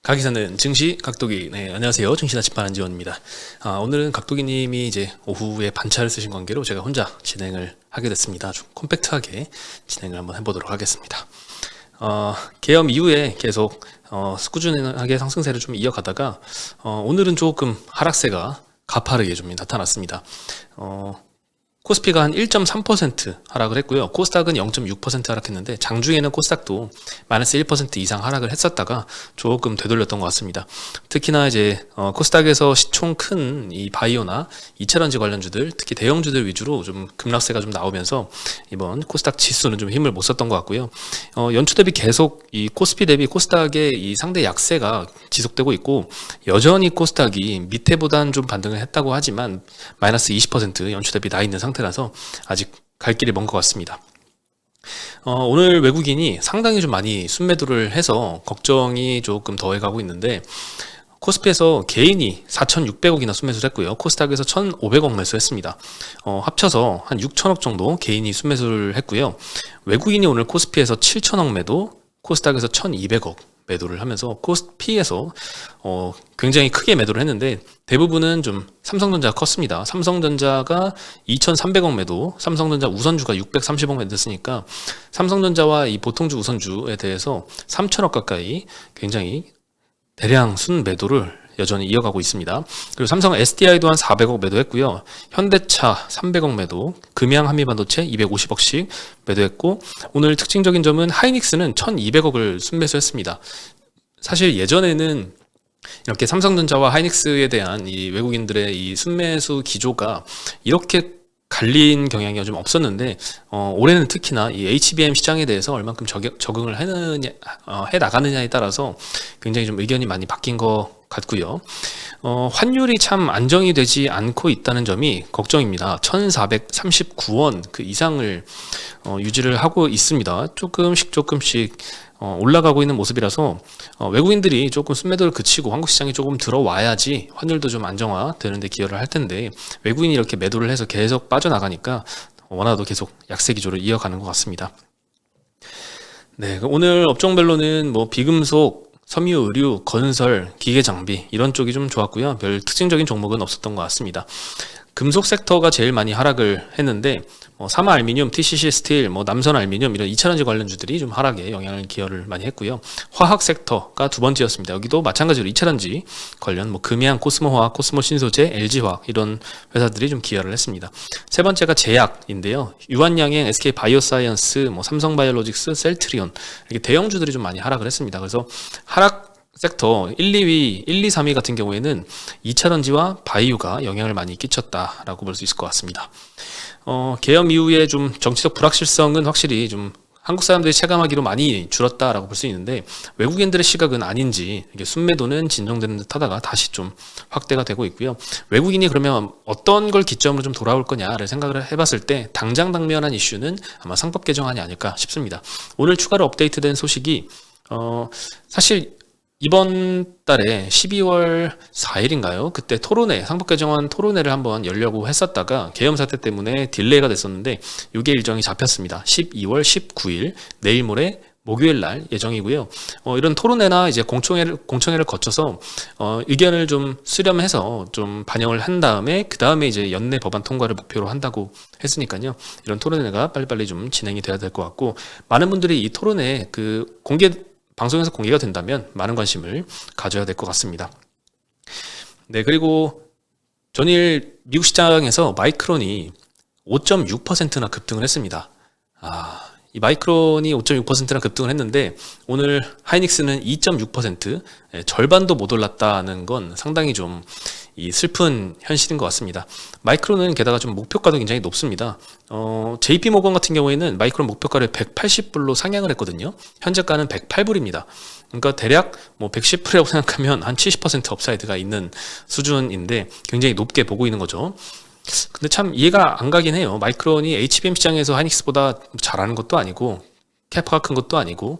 가기사는 증시 각도기. 네, 안녕하세요. 증시 나침반 안지원입니다. 오늘은 각도기님이 이제 오후에 반차를 쓰신 관계로 제가 혼자 진행을 하게 됐습니다. 아주 콤팩트하게 진행을 한번 해보도록 하겠습니다. 계엄 이후에 계속 꾸준하게 상승세를 좀 이어가다가 오늘은 조금 하락세가 가파르게 좀 나타났습니다. 코스피가 한 1.3% 하락을 했고요. 코스닥은 0.6% 하락했는데 장중에는 코스닥도 마이너스 1% 이상 하락을 했었다가 조금 되돌렸던 것 같습니다. 특히나 이제 코스닥에서 시총 큰 이 바이오나 이차전지 관련주들, 특히 대형주들 위주로 좀 급락세가 좀 나오면서 이번 코스닥 지수는 좀 힘을 못 썼던 것 같고요. 연초 대비 계속 이 코스피 대비 코스닥의 이 상대 약세가 지속되고 있고, 여전히 코스닥이 밑에보단 좀 반등을 했다고 하지만 마이너스 20% 연초 대비 나 있는 상태라서 아직 갈 길이 먼 것 같습니다. 오늘 외국인이 상당히 좀 많이 순매도를 해서 걱정이 조금 더해가고 있는데, 코스피에서 개인이 4,600억이나 순매수를 했고요. 코스닥에서 1,500억 매수했습니다. 합쳐서 한 6천억 정도 개인이 순매수를 했고요. 외국인이 오늘 코스피에서 7천억 매도, 코스닥에서 1,200억 매도를 하면서 코스피에서 굉장히 크게 매도를 했는데, 대부분은 좀 삼성전자가 컸습니다. 삼성전자가 2,300억 매도, 삼성전자 우선주가 630억 매도했으니까 삼성전자와 이 보통주 우선주에 대해서 3천억 가까이 굉장히 대량 순 매도를 여전히 이어가고 있습니다. 그리고 삼성 SDI도 한 400억 매도했고요. 현대차 300억 매도, 금양 한미반도체 250억씩 매도했고, 오늘 특징적인 점은 하이닉스는 1200억을 순매수했습니다. 사실 예전에는 이렇게 삼성전자와 하이닉스에 대한 이 외국인들의 이 순매수 기조가 이렇게 갈린 경향이 좀 없었는데, 올해는 특히나 이 HBM 시장에 대해서 얼만큼 적응을 해 나가느냐에 따라서 굉장히 좀 의견이 많이 바뀐 것 같고요. 환율이 참 안정이 되지 않고 있다는 점이 걱정입니다. 1439원 그 이상을 유지를 하고 있습니다. 조금씩 올라가고 있는 모습이라서 외국인들이 조금 순매도를 그치고 한국 시장이 조금 들어와야지 환율도 좀 안정화되는 데 기여를 할 텐데, 외국인이 이렇게 매도를 해서 계속 빠져나가니까 원화도 계속 약세 기조를 이어가는 것 같습니다. 네, 오늘 업종별로는 뭐 비금속, 섬유, 의류, 건설, 기계 장비 이런 쪽이 좀 좋았고요. 별 특징적인 종목은 없었던 것 같습니다. 금속 섹터가 제일 많이 하락을 했는데, 사마 알미늄, TCC 스틸, 남선 알미늄 이런 2차전지 관련주들이 좀 하락에 영향을 기여를 많이 했고요. 화학 섹터가 두 번째였습니다. 여기도 마찬가지로 2차전지 관련 금양, 코스모화학, 코스모신소재, LG화학 이런 회사들이 좀 기여를 했습니다. 세 번째가 제약인데요. 유한양행, SK바이오사이언스, 삼성바이오로직스, 셀트리온 이렇게 대형주들이 좀 많이 하락을 했습니다. 그래서 하락 섹터 1, 2위, 1, 2, 3위 같은 경우에는 2차전지와 바이오가 영향을 많이 끼쳤다라고 볼 수 있을 것 같습니다. 계엄 이후에 좀 정치적 불확실성은 확실히 좀 한국 사람들이 체감하기로 많이 줄었다라고 볼 수 있는데, 외국인들의 시각은 아닌지 이게 순매도는 진정되는 듯 하다가 다시 좀 확대가 되고 있고요. 외국인이 그러면 어떤 걸 기점으로 좀 돌아올 거냐를 생각을 해봤을 때 당면한 이슈는 아마 상법 개정안이 아닐까 싶습니다. 오늘 추가로 업데이트된 소식이 사실 이번 달에 12월 4일인가요? 그때 상법 개정안 토론회를 한번 열려고 했었다가 계엄 사태 때문에 딜레이가 됐었는데, 이게 일정이 잡혔습니다. 12월 19일 내일 모레 목요일 날 예정이고요. 이런 토론회나 이제 공청회를 거쳐서 의견을 좀 수렴해서 좀 반영을 한 다음에 그 다음에 이제 연내 법안 통과를 목표로 한다고 했으니까요. 이런 토론회가 빨리빨리 좀 진행이 돼야 될 것 같고, 많은 분들이 이 토론회 방송에서 공개가 된다면 많은 관심을 가져야 될 것 같습니다. 네, 그리고 전일 미국 시장에서 마이크론이 5.6%나 급등을 했습니다. 이 마이크론이 5.6%나 급등을 했는데, 오늘 하이닉스는 2.6%, 절반도 못 올랐다는 건 상당히 좀 이 슬픈 현실인 것 같습니다. 마이크론은 게다가 좀 목표가도 굉장히 높습니다. JP모건 같은 경우에는 마이크론 목표가를 180불로 상향을 했거든요. 현재가는 108불입니다. 그러니까 대략 110불이라고 생각하면 한 70% 업사이드가 있는 수준인데 굉장히 높게 보고 있는 거죠. 근데 참 이해가 안 가긴 해요. 마이크론이 HBM 시장에서 하이닉스보다 잘하는 것도 아니고, 캐파가 큰 것도 아니고,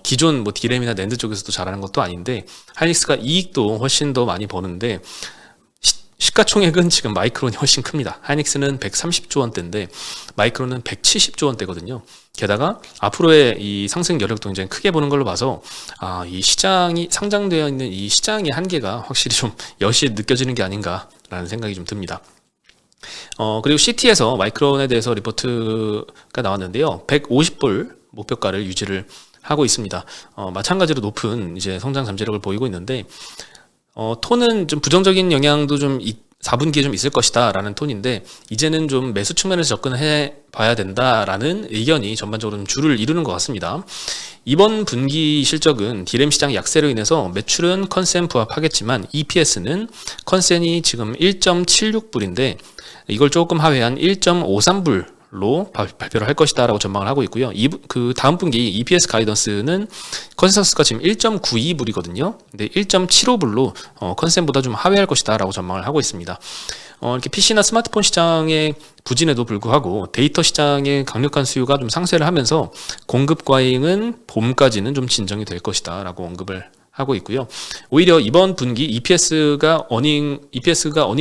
기존 디램이나 낸드 쪽에서도 잘하는 것도 아닌데, 하이닉스가 이익도 훨씬 더 많이 버는데, 시가총액은 지금 마이크론이 훨씬 큽니다. 하이닉스는 130조 원대인데 마이크론은 170조 원대거든요. 게다가 앞으로의 이 상승 여력도 굉장히 크게 보는 걸로 봐서 이 시장이 상장되어 있는 이 시장의 한계가 확실히 좀 여실히 느껴지는 게 아닌가라는 생각이 좀 듭니다. 그리고 CT에서 마이크론에 대해서 리포트가 나왔는데요. 150불 목표가를 유지를 하고 있습니다. 마찬가지로 높은 이제 성장 잠재력을 보이고 있는데, 톤은 좀 부정적인 영향도 좀 4분기에 좀 있을 것이다 라는 톤인데, 이제는 좀 매수 측면에서 접근해 봐야 된다라는 의견이 전반적으로 좀 주를 이루는 것 같습니다. 이번 분기 실적은 디램 시장 약세로 인해서 매출은 컨센 부합하겠지만 EPS는 컨센이 지금 1.76불인데 이걸 조금 하회한 1.53불로 발표를 할 것이다 라고 전망을 하고 있고요. 그 다음 분기 EPS 가이던스는 컨센서스가 지금 1.92불이거든요. 근데 1.75불로 컨센보다 좀 하회할 것이다 라고 전망을 하고 있습니다. 이렇게 PC나 스마트폰 시장의 부진에도 불구하고 데이터 시장의 강력한 수요가 좀 상쇄를 하면서 공급 과잉은 봄까지는 좀 진정이 될 것이다 라고 언급을 하고 있고요. 오히려 이번 분기 EPS가 어닝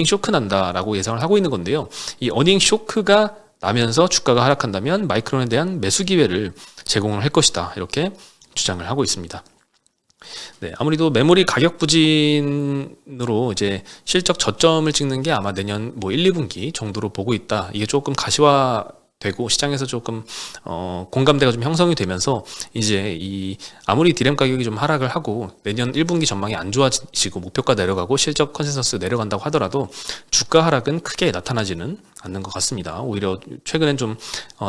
쇼크 난다라고 예상을 하고 있는 건데요. 이 어닝 쇼크가 나면서 주가가 하락한다면 마이크론에 대한 매수 기회를 제공을 할 것이다. 이렇게 주장을 하고 있습니다. 네, 아무래도 메모리 가격 부진으로 이제 실적 저점을 찍는 게 아마 내년 1, 2분기 정도로 보고 있다. 이게 조금 가시화되고 시장에서 조금 공감대가 좀 형성이 되면서 이제 아무리 디램 가격이 좀 하락을 하고 내년 1분기 전망이 안 좋아지고 목표가 내려가고 실적 컨센서스 내려간다고 하더라도 주가 하락은 크게 나타나지는 않는 것 같습니다. 오히려 최근엔 좀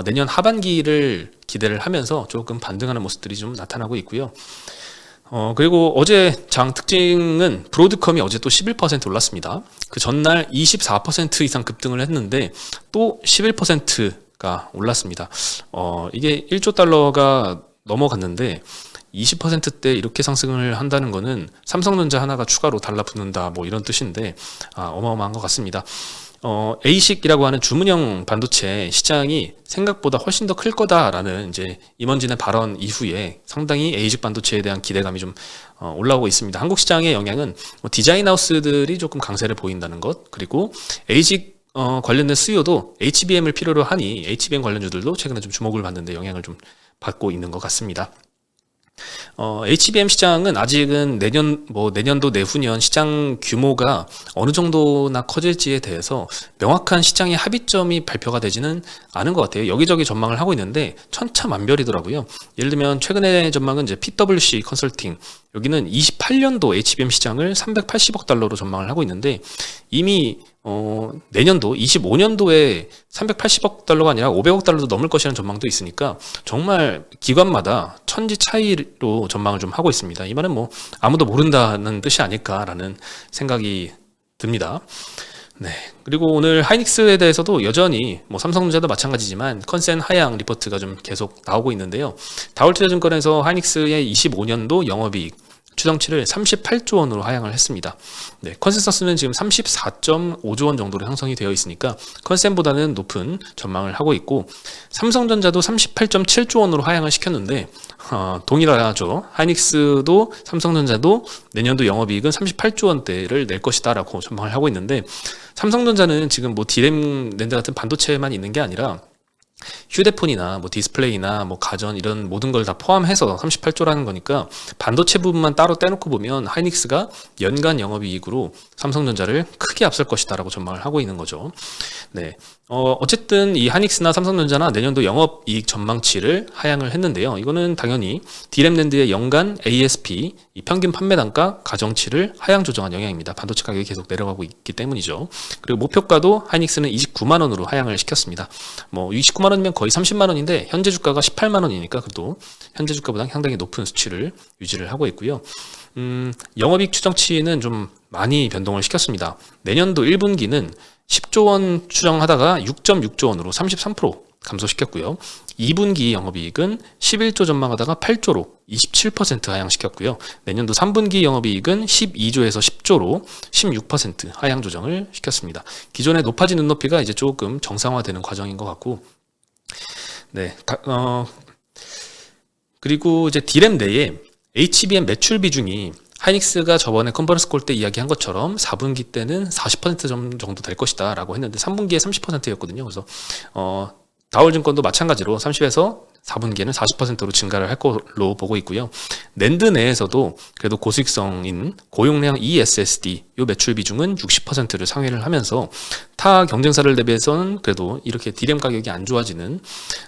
내년 하반기를 기대를 하면서 조금 반등하는 모습들이 좀 나타나고 있고요. 그리고 어제 장 특징은 브로드컴이 어제 또 11% 올랐습니다. 그 전날 24% 이상 급등을 했는데 또 11%가 올랐습니다. 이게 1조 달러가 넘어갔는데 20%대 이렇게 상승을 한다는 거는 삼성전자 하나가 추가로 달라붙는다 이런 뜻인데 어마어마한 것 같습니다. ASIC이라고 하는 주문형 반도체 시장이 생각보다 훨씬 더 클 거다라는 이제 임원진의 발언 이후에 상당히 ASIC 반도체에 대한 기대감이 좀 올라오고 있습니다. 한국 시장의 영향은 디자인 하우스들이 조금 강세를 보인다는 것, 그리고 ASIC 관련된 수요도 HBM을 필요로 하니 HBM 관련주들도 최근에 좀 주목을 받는데 영향을 좀 받고 있는 것 같습니다. HBM 시장은 아직은 내년도 내후년 시장 규모가 어느 정도나 커질지에 대해서 명확한 시장의 합의점이 발표가 되지는 않은 것 같아요. 여기저기 전망을 하고 있는데 천차만별이더라고요. 예를 들면 최근의 전망은 이제 PwC 컨설팅, 여기는 28년도 HBM 시장을 380억 달러로 전망을 하고 있는데 이미 내년도 25년도에 380억 달러가 아니라 500억 달러도 넘을 것이라는 전망도 있으니까 정말 기관마다 천지 차이로 전망을 좀 하고 있습니다. 이 말은 아무도 모른다는 뜻이 아닐까라는 생각이 듭니다. 네. 그리고 오늘 하이닉스에 대해서도 여전히 삼성전자도 마찬가지지만 컨센 하향 리포트가 좀 계속 나오고 있는데요. 다울투자증권에서 하이닉스의 25년도 영업이익 추정치를 38조 원으로 하향을 했습니다. 네, 컨센서스는 지금 34.5조 원 정도로 형성이 되어 있으니까 컨센보다는 높은 전망을 하고 있고, 삼성전자도 38.7조 원으로 하향을 시켰는데 동일하죠. 하이닉스도 삼성전자도 내년도 영업이익은 38조 원대를 낼 것이다라고 전망을 하고 있는데, 삼성전자는 지금 디램 낸드 같은 반도체만 있는 게 아니라 휴대폰이나 디스플레이나 가전 이런 모든 걸 다 포함해서 38조라는 거니까 반도체 부분만 따로 떼놓고 보면 하이닉스가 연간 영업이익으로 삼성전자를 크게 앞설 것이다라고 전망을 하고 있는 거죠. 네. 어쨌든 이 하이닉스나 삼성전자나 내년도 영업이익 전망치를 하향을 했는데요. 이거는 당연히 디램 낸드의 연간 ASP, 이 평균 판매 단가 가정치를 하향 조정한 영향입니다. 반도체 가격이 계속 내려가고 있기 때문이죠. 그리고 목표가도 하이닉스는 29만 원으로 하향을 시켰습니다. 29만 원이면 거의 30만 원인데 현재 주가가 18만 원이니까 그래도 현재 주가보다 상당히 높은 수치를 유지를 하고 있고요. 영업이익 추정치는 좀 많이 변동을 시켰습니다. 내년도 1분기는 10조 원 추정하다가 6.6조 원으로 33% 감소시켰고요. 2분기 영업이익은 11조 전망하다가 8조로 27% 하향시켰고요. 내년도 3분기 영업이익은 12조에서 10조로 16% 하향 조정을 시켰습니다. 기존의 높아진 눈높이가 이제 조금 정상화되는 과정인 것 같고, 네, 그리고 이제 디램 내에 HBM 매출 비중이 하이닉스가 저번에 컨퍼런스 콜 때 이야기한 것처럼 4분기 때는 40% 정도 될 것이다 라고 했는데 3분기에 30%였거든요. 그래서 다울증권도 마찬가지로 30에서 4분기에는 40%로 증가를 할 걸로 보고 있고요. 낸드 내에서도 그래도 고수익성인 고용량 eSSD 요 매출 비중은 60%를 상회를 하면서 타 경쟁사를 대비해서는 그래도 이렇게 D램 가격이 안 좋아지는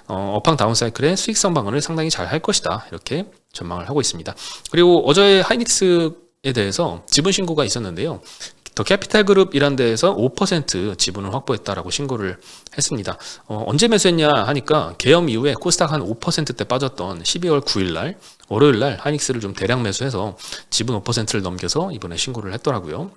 업황 다운 사이클의 수익성 방어를 상당히 잘 할 것이다, 이렇게 전망을 하고 있습니다. 그리고 어제 하이닉스에 대해서 지분 신고가 있었는데요. 더 캐피탈 그룹이란 데에서 5% 지분을 확보했다라고 신고를 했습니다. 언제 매수했냐 하니까 계엄 이후에 코스닥 한 5%대 빠졌던 12월 9일 날 월요일 날 하이닉스를 좀 대량 매수해서 지분 5%를 넘겨서 이번에 신고를 했더라고요.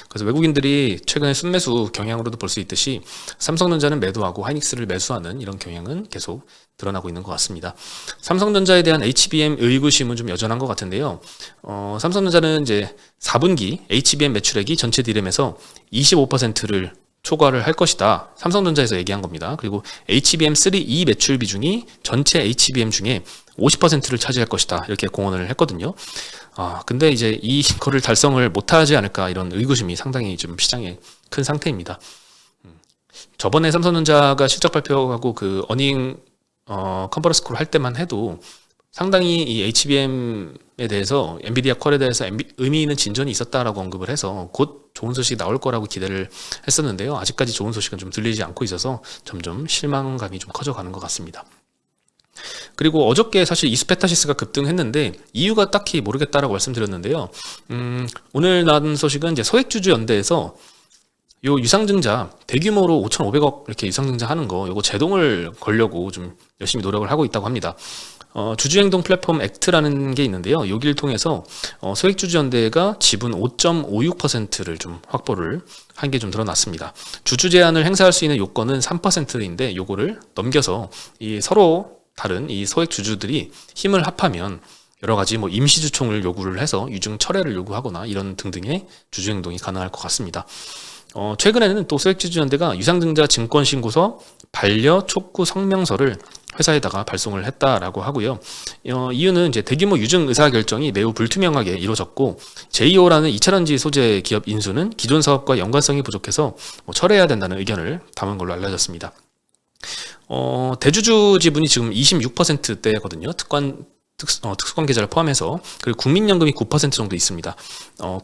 그래서 외국인들이 최근에 순매수 경향으로도 볼 수 있듯이 삼성전자는 매도하고 하이닉스를 매수하는 이런 경향은 계속 드러나고 있는 것 같습니다. 삼성전자에 대한 HBM 의구심은 좀 여전한 것 같은데요. 삼성전자는 이제 4분기 HBM 매출액이 전체 D램에서 25%를 초과를 할 것이다, 삼성전자에서 얘기한 겁니다. 그리고 HBM3E 매출 비중이 전체 HBM 중에 50%를 차지할 것이다, 이렇게 공언을 했거든요. 근데 이제 이거를 달성을 못하지 않을까, 이런 의구심이 상당히 좀 시장에 큰 상태입니다. 저번에 삼성전자가 실적 발표하고 그 어닝 컨퍼런스 콜 할 때만 해도 상당히 이 HBM에 대해서 엔비디아 퀄에 대해서 의미 있는 진전이 있었다라고 언급을 해서 곧 좋은 소식이 나올 거라고 기대를 했었는데요. 아직까지 좋은 소식은 좀 들리지 않고 있어서 점점 실망감이 좀 커져가는 것 같습니다. 그리고 어저께 사실 이스페타시스가 급등했는데 이유가 딱히 모르겠다라고 말씀드렸는데요. 오늘 나온 소식은 이제 소액주주 연대에서 요 유상증자 대규모로 5,500억 이렇게 유상증자 하는 거, 요거 제동을 걸려고 좀 열심히 노력을 하고 있다고 합니다. 주주행동 플랫폼 액트라는 게 있는데요. 여기를 통해서 소액주주연대가 지분 5.56%를 좀 확보를 한 게 좀 드러났습니다. 주주 제한을 행사할 수 있는 요건은 3%인데 요거를 넘겨서 이 서로 다른 이 소액주주들이 힘을 합하면 여러 가지 뭐 임시주총을 요구를 해서 유증 철회를 요구하거나 이런 등등의 주주행동이 가능할 것 같습니다. 최근에는 또 소액주주연대가 유상증자 증권신고서 반려 촉구 성명서를 회사에다가 발송을 했다라고 하고요. 이유는 이제 대규모 유증 의사결정이 매우 불투명하게 이루어졌고 JO라는 2차전지 소재 기업 인수는 기존 사업과 연관성이 부족해서 철회해야 된다는 의견을 담은 걸로 알려졌습니다. 대주주 지분이 지금 26%대거든요. 특수관 계좌를 포함해서. 그리고 국민연금이 9% 정도 있습니다.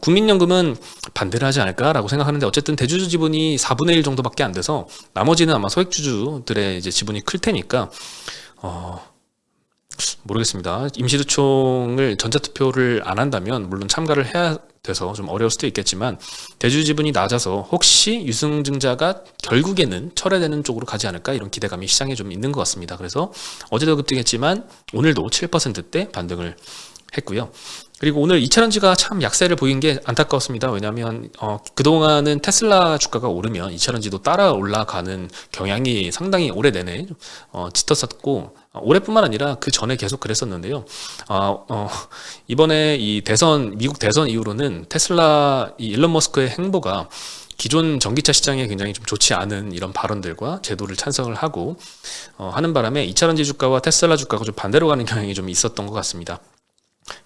국민연금은 반대를 하지 않을까라고 생각하는데 어쨌든 대주주 지분이 4분의 1 정도밖에 안 돼서 나머지는 아마 소액주주들의 이제 지분이 클 테니까 모르겠습니다. 임시주총을 전자투표를 안 한다면 물론 참가를 해야 돼서 좀 어려울 수도 있겠지만 대주주 지분이 낮아서 혹시 유승증자가 결국에는 철회되는 쪽으로 가지 않을까, 이런 기대감이 시장에 좀 있는 것 같습니다. 그래서 어제도 급등했지만 오늘도 7%대 반등을 했고요. 그리고 오늘 2차전지가 참 약세를 보인 게 안타까웠습니다. 왜냐하면 그동안은 테슬라 주가가 오르면 2차전지도 따라 올라가는 경향이 상당히 오래 내내 짙었었고 올해뿐만 아니라 그 전에 계속 그랬었는데요. 이번에 이 미국 대선 이후로는 테슬라 이 일론 머스크의 행보가 기존 전기차 시장에 굉장히 좀 좋지 않은 이런 발언들과 제도를 찬성을 하고 하는 바람에 2차전지 주가와 테슬라 주가가 좀 반대로 가는 경향이 좀 있었던 것 같습니다.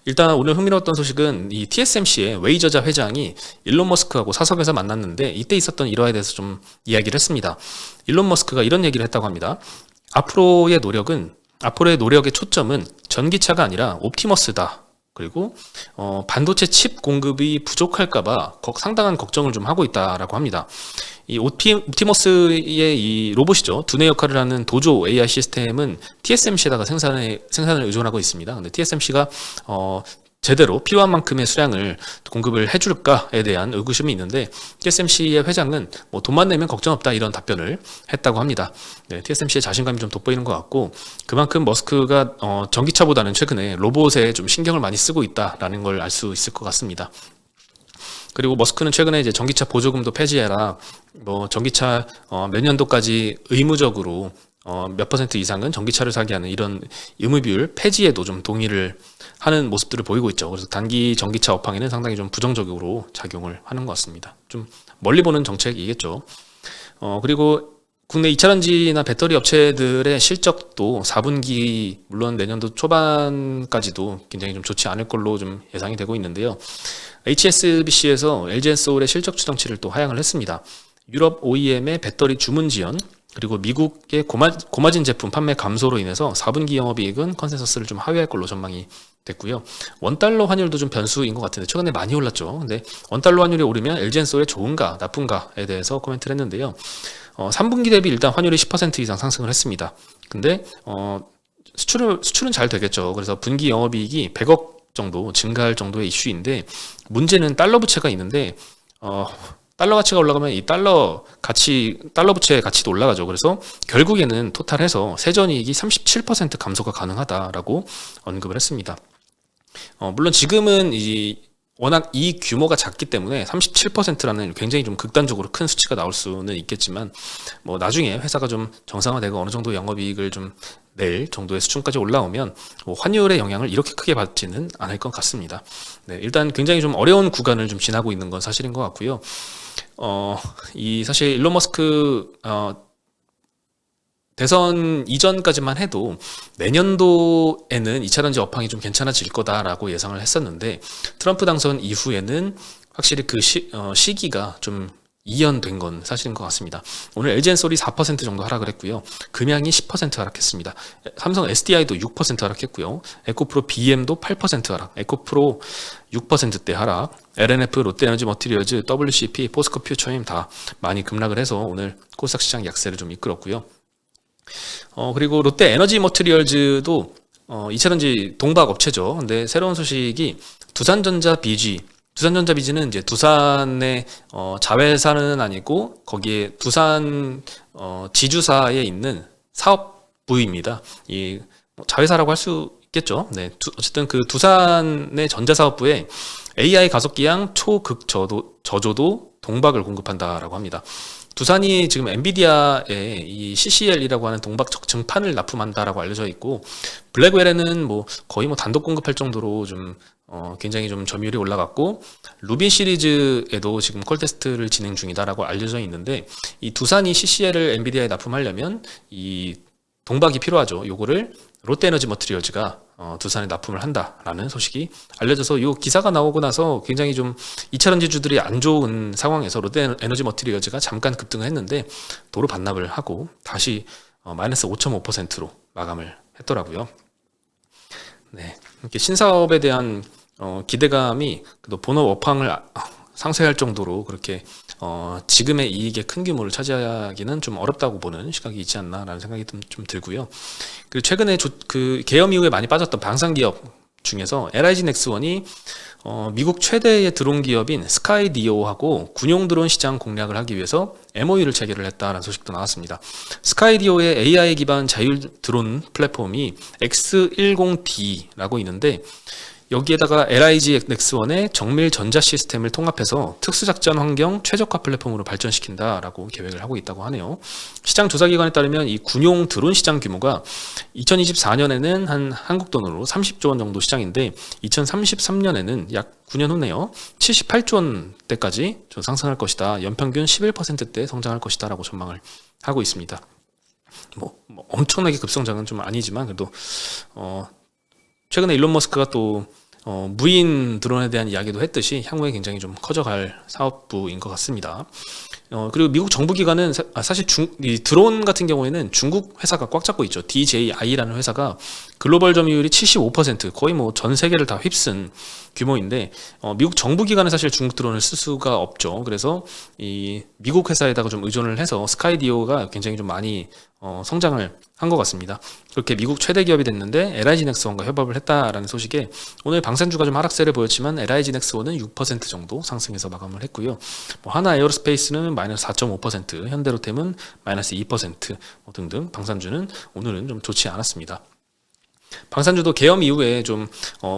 일단 오늘 흥미로웠던 소식은 이 TSMC의 웨이저자 회장이 일론 머스크하고 사석에서 만났는데 이때 있었던 일화에 대해서 좀 이야기를 했습니다. 일론 머스크가 이런 얘기를 했다고 합니다. 앞으로의 노력의 초점은 전기차가 아니라 옵티머스다. 그리고 반도체 칩 공급이 부족할까봐 상당한 걱정을 좀 하고 있다라고 합니다. 이 옵티머스의 이 로봇이죠. 두뇌 역할을 하는 도조 AI 시스템은 TSMC에다가 생산을 의존하고 있습니다. 근데 TSMC가 제대로 필요한 만큼의 수량을 공급을 해줄까에 대한 의구심이 있는데 TSMC의 회장은 돈만 내면 걱정 없다, 이런 답변을 했다고 합니다. 네, TSMC의 자신감이 좀 돋보이는 것 같고 그만큼 머스크가 전기차보다는 최근에 로봇에 좀 신경을 많이 쓰고 있다라는 걸 알 수 있을 것 같습니다. 그리고 머스크는 최근에 이제 전기차 보조금도 폐지해라, 전기차 몇 년도까지 의무적으로 몇 퍼센트 이상은 전기차를 사게 하는 이런 의무 비율 폐지에도 좀 동의를 하는 모습들을 보이고 있죠. 그래서 단기 전기차 업황에는 상당히 좀 부정적으로 작용을 하는 것 같습니다. 좀 멀리 보는 정책이겠죠. 그리고 국내 2차전지나 배터리 업체들의 실적도 4분기 물론 내년도 초반까지도 굉장히 좀 좋지 않을 걸로 좀 예상이 되고 있는데요. HSBC에서 LG엔솔의 실적 추정치를 또 하향을 했습니다. 유럽 OEM의 배터리 주문 지연, 그리고 미국의 고마진 제품 판매 감소로 인해서 4분기 영업이익은 컨센서스를 좀 하회할 걸로 전망이 됐고요. 원달러 환율도 좀 변수인 것 같은데 최근에 많이 올랐죠. 근데 원달러 환율이 오르면 LG엔솔에 좋은가 나쁜가에 대해서 코멘트를 했는데요. 3분기 대비 일단 환율이 10% 이상 상승을 했습니다. 근데 수출은 잘 되겠죠. 그래서 분기 영업이익이 100억 정도 증가할 정도의 이슈인데 문제는 달러 부채가 있는데 달러 가치가 올라가면 이 달러 부채 가치도 올라가죠. 그래서 결국에는 토탈해서 세전이익이 37% 감소가 가능하다라고 언급을 했습니다. 물론 지금은 워낙 이 규모가 작기 때문에 37%라는 굉장히 좀 극단적으로 큰 수치가 나올 수는 있겠지만 뭐 나중에 회사가 좀 정상화되고 어느 정도 영업이익을 좀 낼 정도의 수준까지 올라오면 뭐 환율의 영향을 이렇게 크게 받지는 않을 것 같습니다. 네, 일단 굉장히 좀 어려운 구간을 좀 지나고 있는 건 사실인 것 같고요. 사실 일론 머스크 대선 이전까지만 해도 내년도에는 2차 전지 업황이 좀 괜찮아질 거다라고 예상을 했었는데 트럼프 당선 이후에는 확실히 그 시기가 좀 이연된 건 사실인 것 같습니다. 오늘 LG엔솔이 4% 정도 하락을 했고요. 금양이 10% 하락했습니다. 삼성 SDI도 6% 하락했고요. 에코프로 BM도 8% 하락, 에코프로 6%대 하락, LNF, 롯데에너지 머티리얼즈, WCP, 포스코 퓨처임 다 많이 급락을 해서 오늘 코스닥 시장 약세를 좀 이끌었고요. 그리고 롯데 에너지 머티리얼즈도 2차전지 동박 업체죠. 근데 새로운 소식이 두산전자 비지는 이제 두산의 자회사는 아니고 거기에 두산 지주사에 있는 사업부입니다. 자회사라고 할 수 있겠죠. 네, 어쨌든 그 두산의 전자사업부에 AI 가속기양 초극저조도 동박을 공급한다라고 합니다. 두산이 지금 엔비디아에 이 CCL이라고 하는 동박 증판을 납품한다라고 알려져 있고 블랙웰에는 뭐 거의 뭐 단독 공급할 정도로 좀 굉장히 좀 점유율이 올라갔고 루빈 시리즈에도 지금 콜 테스트를 진행 중이다라고 알려져 있는데 이 두산이 CCL을 엔비디아에 납품하려면 이 동박이 필요하죠. 요거를 롯데에너지 머티리얼즈가 두산에 납품을 한다라는 소식이 알려져서 이 기사가 나오고 나서 굉장히 좀 2차전지주들이 안 좋은 상황에서 롯데에너지 머티리얼즈가 잠깐 급등을 했는데 도로 반납을 하고 다시 마이너스 5.5%로 마감을 했더라고요. 네, 이렇게 신사업에 대한 기대감이 본업 업황을 상쇄할 정도로 그렇게 지금의 이익의 큰 규모를 차지하기는 좀 어렵다고 보는 시각이 있지 않나라는 생각이 좀 들고요. 그리고 최근에 그 계엄 이후에 많이 빠졌던 방산기업 중에서 LIG 넥스원이 미국 최대의 드론 기업인 스카이디오하고 군용 드론 시장 공략을 하기 위해서 MOU를 체결을 했다라는 소식도 나왔습니다. 스카이디오의 AI 기반 자율 드론 플랫폼이 X10D라고 있는데 여기에다가 LIG 넥스원의 정밀 전자 시스템을 통합해서 특수작전 환경 최적화 플랫폼으로 발전시킨다라고 계획을 하고 있다고 하네요. 시장 조사기관에 따르면 이 군용 드론 시장 규모가 2024년에는 한 한국 돈으로 30조 원 정도 시장인데 2033년에는 약 9년 후네요. 78조 원대까지 좀 상승할 것이다. 연평균 11%대 성장할 것이다 라고 전망을 하고 있습니다. 뭐 엄청나게 급성장은 좀 아니지만 그래도 최근에 일론 머스크가 또 무인 드론에 대한 이야기도 했듯이 향후에 굉장히 좀 커져갈 사업부인 것 같습니다. 그리고 미국 정부기관은 사실 이 드론 같은 경우에는 중국 회사가 꽉 잡고 있죠. DJI라는 회사가 글로벌 점유율이 75% 거의 뭐 전 세계를 다 휩쓴 규모인데 미국 정부기관은 사실 중국 드론을 쓸 수가 없죠. 그래서 이 미국 회사에다가 좀 의존을 해서 스카이디오가 굉장히 좀 많이 성장을 한 것 같습니다. 그렇게 미국 최대 기업이 됐는데 LIG 넥스원과 협업을 했다라는 소식에 오늘 방산주가 좀 하락세를 보였지만 LIG 넥스원은 6% 정도 상승해서 마감을 했고요. 하나 에어로스페이스는 마이너스 4.5%, 현대로템은 마이너스 2% 등등 방산주는 오늘은 좀 좋지 않았습니다. 방산주도 계엄 이후에 좀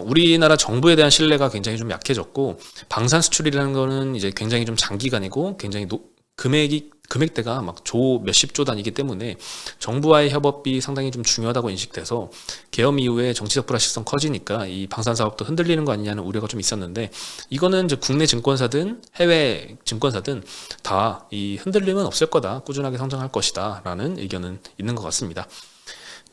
우리나라 정부에 대한 신뢰가 굉장히 좀 약해졌고 방산 수출이라는 거는 이제 굉장히 좀 장기간이고 굉장히 금액대가 막 몇십 조 단위이기 때문에 정부와의 협업이 상당히 좀 중요하다고 인식돼서 계엄 이후에 정치적 불확실성 커지니까 이 방산 사업도 흔들리는 거 아니냐는 우려가 좀 있었는데 이거는 이제 국내 증권사든 해외 증권사든 다 이 흔들림은 없을 거다, 꾸준하게 성장할 것이다 라는 의견은 있는 것 같습니다.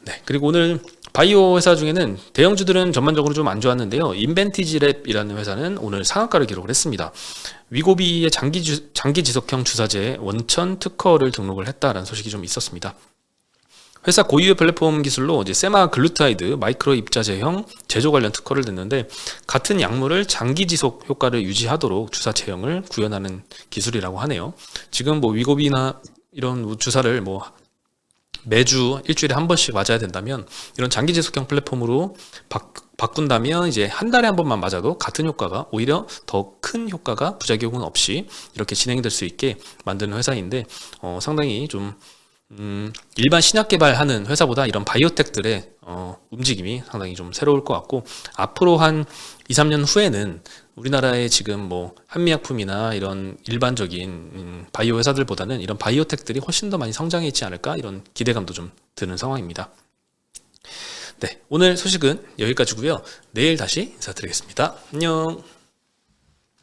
네, 그리고 오늘 바이오 회사 중에는 대형주들은 전반적으로 좀 안 좋았는데요. 인벤티지랩이라는 회사는 오늘 상한가를 기록을 했습니다. 위고비의 장기 지속형 주사제 원천 특허를 등록을 했다라는 소식이 좀 있었습니다. 회사 고유의 플랫폼 기술로 이제 세마글루타이드 마이크로 입자제형 제조 관련 특허를 냈는데, 같은 약물을 장기 지속 효과를 유지하도록 주사 체형을 구현하는 기술이라고 하네요. 지금 뭐 위고비나 이런 주사를 뭐 매주 일주일에 한 번씩 맞아야 된다면, 이런 장기 지속형 플랫폼으로 바꾼다면 이제 한 달에 한 번만 맞아도 같은 효과가, 오히려 더 큰 효과가 부작용은 없이 이렇게 진행될 수 있게 만드는 회사인데, 상당히 좀 일반 신약 개발하는 회사보다 이런 바이오텍들의 움직임이 상당히 좀 새로울 것 같고, 앞으로 한 2, 3년 후에는 우리나라의 지금 뭐 한미약품이나 이런 일반적인 바이오 회사들보다는 이런 바이오텍들이 훨씬 더 많이 성장해 있지 않을까, 이런 기대감도 좀 드는 상황입니다. 네, 오늘 소식은 여기까지고요. 내일 다시 인사드리겠습니다. 안녕.